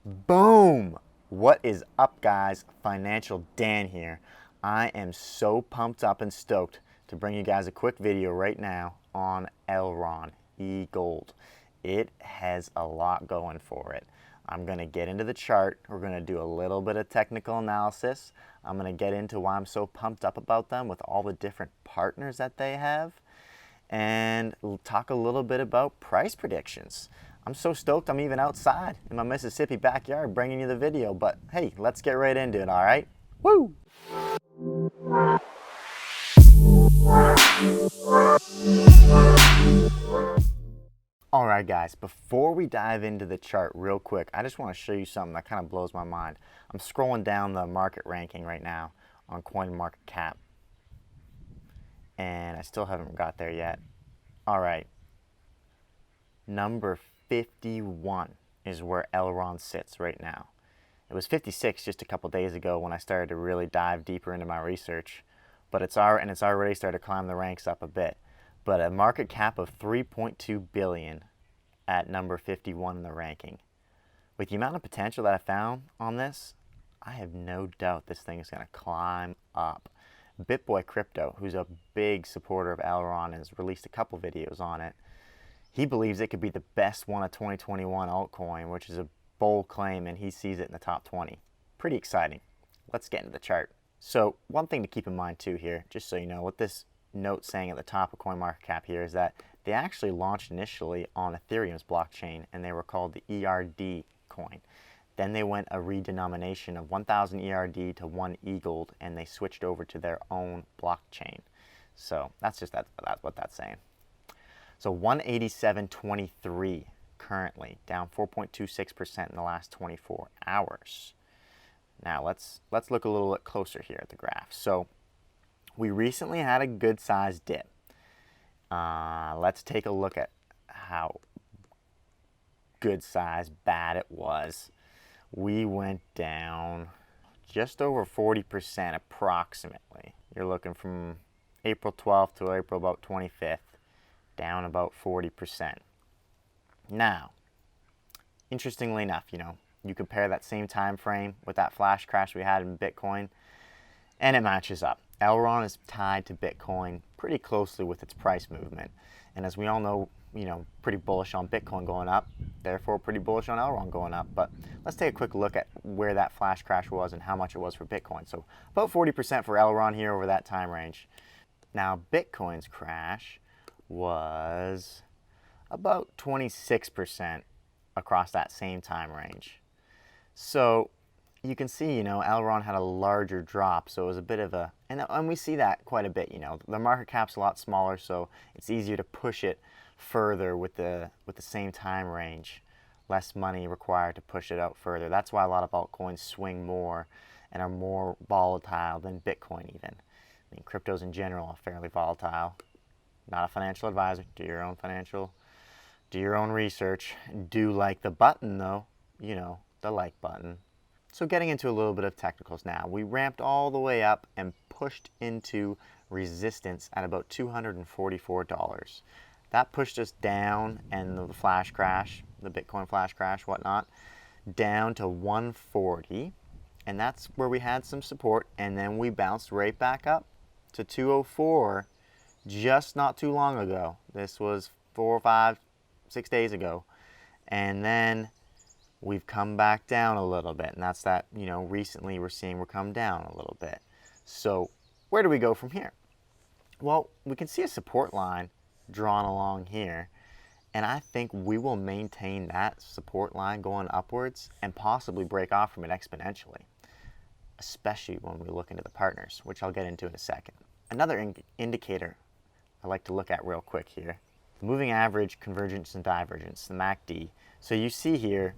Boom! What is up, guys? Financial Dan here. I am so pumped up and stoked to bring you guys a quick video right now on Elrond EGLD. It has a lot going for it. I'm going to get into the chart. We're going to do a little bit of technical analysis. I'm going to get into why I'm so pumped up about them with all the different partners that they have, and we'll talk a little bit about price predictions. I'm so stoked I'm even outside in my Mississippi backyard bringing you the video, but hey, let's get right into it, all right? Woo! All right, guys, before we dive into the chart real quick, I just want to show you something that kind of blows my mind. I'm scrolling down the market ranking right now on CoinMarketCap, and I still haven't got there yet. All right, number 51 is where Elrond sits right now. It was 56 just a couple days ago when I started to really dive deeper into my research, but it's already started to climb the ranks up a bit. But a market cap of 3.2 billion at number 51 in the ranking. With the amount of potential that I found on this, I have no doubt this thing is going to climb up. BitBoy Crypto, who's a big supporter of Elrond, has released a couple videos on it. He believes it could be the best one of 2021 altcoin, which is a bold claim, and he sees it in the top 20. Pretty exciting. Let's get into the chart. So one thing to keep in mind too here, just so you know, what this note saying at the top of CoinMarketCap here is that they actually launched initially on Ethereum's blockchain, and they were called the ERD coin. Then they went a redenomination of 1,000 ERD to 1 EGLD, and they switched over to their own blockchain. So that's what that's saying. So 187.23 currently, down 4.26% in the last 24 hours. Now let's look a little bit closer here at the graph. So we recently had a good sized dip. Let's take a look at how good size bad it was. We went down just over 40% approximately. You're looking from April 12th to April about 25th, down about 40%. Now, interestingly enough, you compare that same time frame with that flash crash we had in Bitcoin, and it matches up. Elrond is tied to Bitcoin pretty closely with its price movement. And as we all know, pretty bullish on Bitcoin going up, therefore pretty bullish on Elrond going up. But let's take a quick look at where that flash crash was and how much it was for Bitcoin. So about 40% for Elrond here over that time range. Now Bitcoin's crash was about 26% across that same time range. So you can see, Elrond had a larger drop, so it was a bit of a, and we see that quite a bit, the market cap's a lot smaller, so it's easier to push it further with the same time range. Less money required to push it out further. That's why a lot of altcoins swing more and are more volatile than Bitcoin even. I mean, cryptos in general are fairly volatile. Not a financial advisor. Do your own research. Do like the button though, the like button. So getting into a little bit of technicals now. We ramped all the way up and pushed into resistance at about $244. That pushed us down, and the flash crash, the Bitcoin flash crash, whatnot, down to 140. And that's where we had some support, and then we bounced right back up to 204 just not too long ago. This was 4, 5, 6 days ago. And then we've come back down a little bit, and that's that, recently we're come down a little bit. So where do we go from here? Well, we can see a support line drawn along here, and I think we will maintain that support line going upwards and possibly break off from it exponentially, especially when we look into the partners, which I'll get into in a second. Another indicator I like to look at real quick here, the moving average, convergence and divergence, the MACD. So you see here,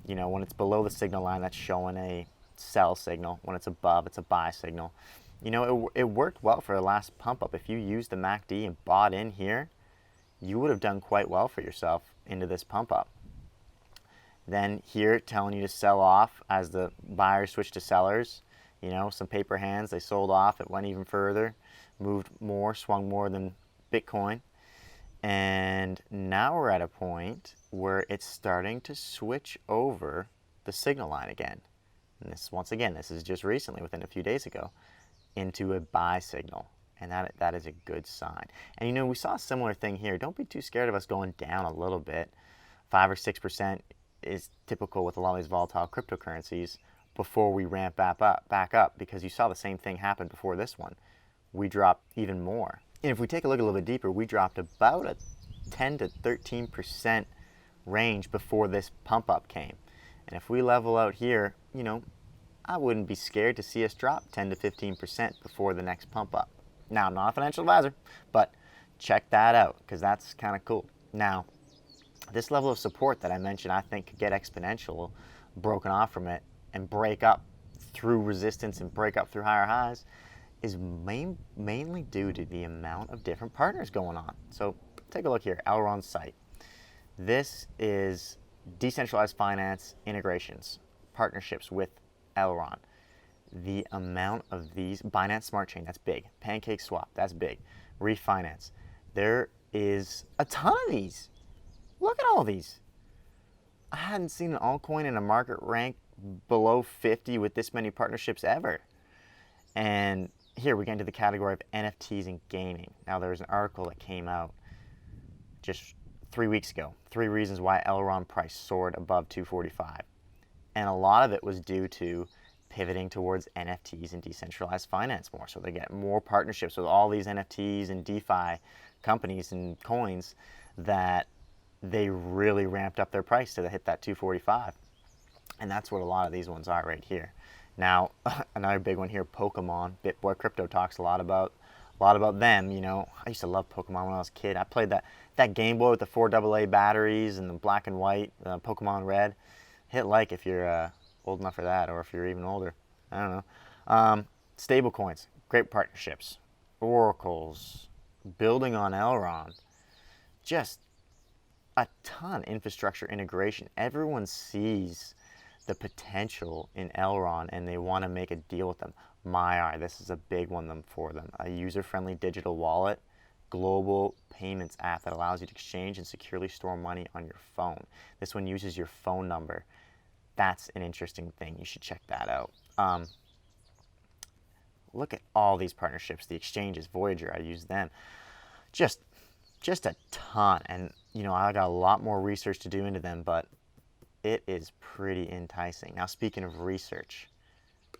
when it's below the signal line, that's showing a sell signal. When it's above, it's a buy signal. It worked well for the last pump up. If you used the MACD and bought in here, you would have done quite well for yourself into this pump up. Then here, telling you to sell off as the buyers switch to sellers. Some paper hands, they sold off. It went even further, moved more, swung more than Bitcoin. And now we're at a point where it's starting to switch over the signal line again. And this, once again, this is just recently, within a few days ago, into a buy signal. And that is a good sign. And you know, we saw a similar thing here. Don't be too scared of us going down a little bit. 5 or 6% is typical with a lot of these volatile cryptocurrencies before we ramp back up, because you saw the same thing happen before this one. We dropped even more. And if we take a look a little bit deeper, we dropped about a 10 to 13% range before this pump up came. And if we level out here, you know, I wouldn't be scared to see us drop 10 to 15% before the next pump up. Now, I'm not a financial advisor, but check that out, because that's kind of cool. Now, this level of support that I mentioned, I think could get exponential, broken off from it, and break up through resistance and break up through higher highs, is mainly due to the amount of different partners going on. So take a look here, Elrond's site. This is decentralized finance integrations, partnerships with Elrond. The amount of these, Binance Smart Chain, that's big. Pancake Swap, that's big. Refinance. There is a ton of these. Look at all these. I hadn't seen an altcoin in a market rank below 50 with this many partnerships ever. And here we get into the category of NFTs and gaming. Now, there was an article that came out just 3 weeks ago. 3 reasons why Elrond price soared above 245. And a lot of it was due to pivoting towards NFTs and decentralized finance more. So they get more partnerships with all these NFTs and DeFi companies and coins that they really ramped up their price to hit that 245. And that's what a lot of these ones are right here. Now, another big one here, Pokemon. BitBoy Crypto talks a lot about them. You know, I used to love Pokemon when I was a kid. I played that Game Boy with the 4 AA batteries and the black and white, Pokemon Red. Hit like if you're old enough for that, or if you're even older. I don't know. Stable coins, great partnerships. Oracles, building on Elrond. Just a ton of infrastructure integration. Everyone sees the potential in Elrond and they want to make a deal with them. MyEye, this is a big one for them. A user-friendly digital wallet, global payments app that allows you to exchange and securely store money on your phone. This one uses your phone number. That's an interesting thing. You should check that out. Look at all these partnerships. The exchanges, Voyager, I use them. Just a ton. And, you know, I got a lot more research to do into them, but it is pretty enticing. Now, speaking of research,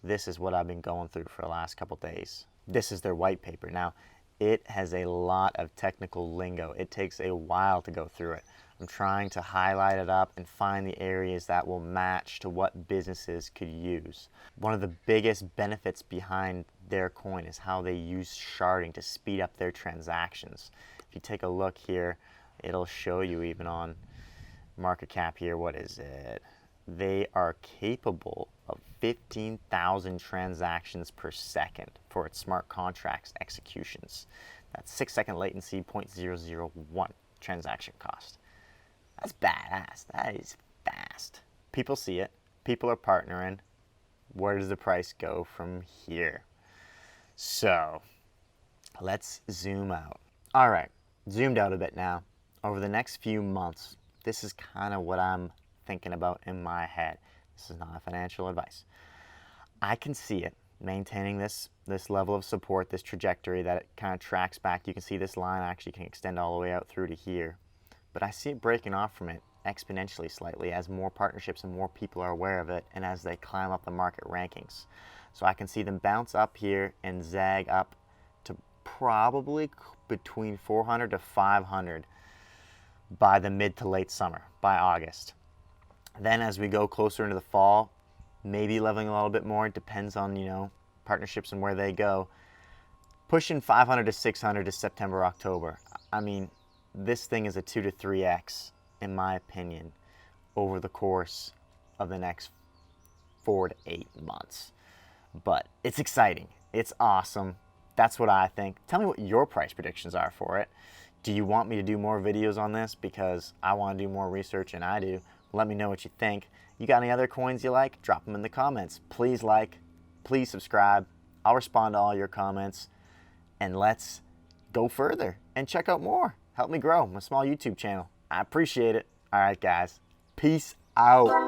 this is what I've been going through for the last couple days. This is their white paper. Now, it has a lot of technical lingo. It takes a while to go through it. I'm trying to highlight it up and find the areas that will match to what businesses could use. One of the biggest benefits behind their coin is how they use sharding to speed up their transactions. If you take a look here, it'll show you even on market cap here, what is it? They are capable of 15,000 transactions per second for its smart contracts executions. That's 6-second latency, 0.001 transaction cost. That's badass. That is fast. People see it. People are partnering. Where does the price go from here? So let's zoom out. All right, zoomed out a bit now. Over the next few months, this is kind of what I'm thinking about in my head. This is not financial advice. I can see it maintaining this level of support, this trajectory that it kind of tracks back. You can see this line actually can extend all the way out through to here. But I see it breaking off from it exponentially slightly as more partnerships and more people are aware of it and as they climb up the market rankings. So I can see them bounce up here and zag up to probably between 400 to 500 by the mid to late summer, by August. Then as we go closer into the fall, maybe leveling a little bit more. It depends on, you know, partnerships and where they go. Pushing 500 to 600 to September, October. I mean, this thing is a 2 to 3x, in my opinion, over the course of the next 4 to 8 months. But it's exciting. It's awesome. That's what I think. Tell me what your price predictions are for it. Do you want me to do more videos on this? Because I want to do more research and I do. Let me know what you think. You got any other coins you like? Drop them in the comments. Please like, please subscribe. I'll respond to all your comments. And let's go further and check out more. Help me grow my small YouTube channel. I appreciate it. All right, guys. Peace out.